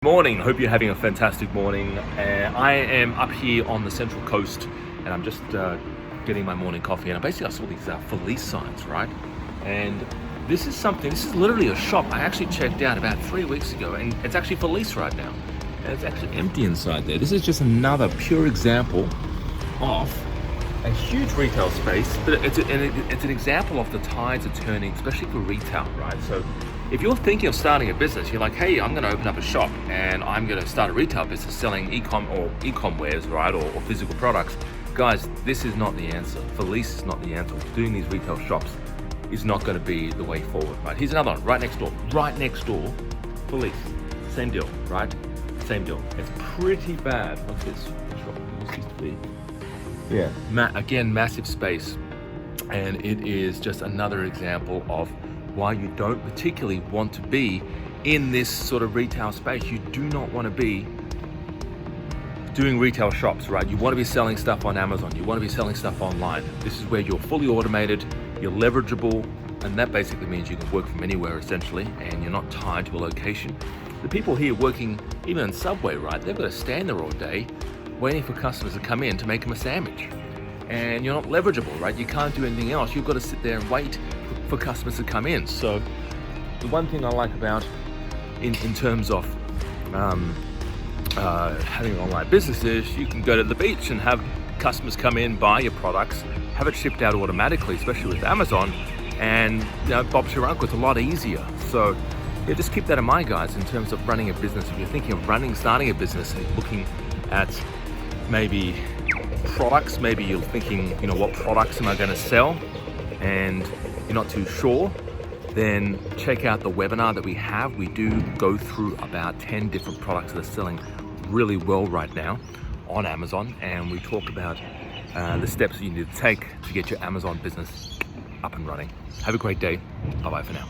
Morning, hope you're having a fantastic morning. I am up here on the Central Coast and I'm just getting my morning coffee, and basically I saw these for lease signs, right? And this is literally a shop I actually checked out about 3 weeks ago, and it's actually for lease right now. And it's actually empty inside there. This is just another pure example of a huge retail space, but it's an example of the tides are turning, especially for retail, right? So if you're thinking of starting a business, you're like, hey, I'm going to open up a shop and I'm going to start a retail business selling e-com wares, right, or physical products. Guys, this is not the answer. For lease is not the answer. Doing these retail shops is not going to be the way forward, right? Here's another one, right next door, for lease. Same deal, right? Same deal. It's pretty bad. What's this shop? This used to be. Yeah, again, massive space. And it is just another example of why you don't particularly want to be in this sort of retail space. You do not want to be doing retail shops, right? You want to be selling stuff on Amazon. You want to be selling stuff online. This is where you're fully automated, you're leverageable, and that basically means you can work from anywhere essentially, and you're not tied to a location. The people here working even in Subway, right? They've got to stand there all day waiting for customers to come in to make them a sandwich. And you're not leverageable, right? You can't do anything else. You've got to sit there and wait for customers to come in. So the one thing I like about in terms of having an online business is you can go to the beach and have customers come in, buy your products, have it shipped out automatically, especially with Amazon, and Bob's your uncle. It's a lot easier. So yeah, just keep that in mind, guys, in terms of running a business. If you're thinking of starting a business and looking at maybe products, maybe you're thinking, what products am I going to sell, and you're not too sure, then check out the webinar that we have. We do go through about 10 different products that are selling really well right now on Amazon, and we talk about the steps that you need to take to get your Amazon business up and running. Have a great day. Bye-bye for now.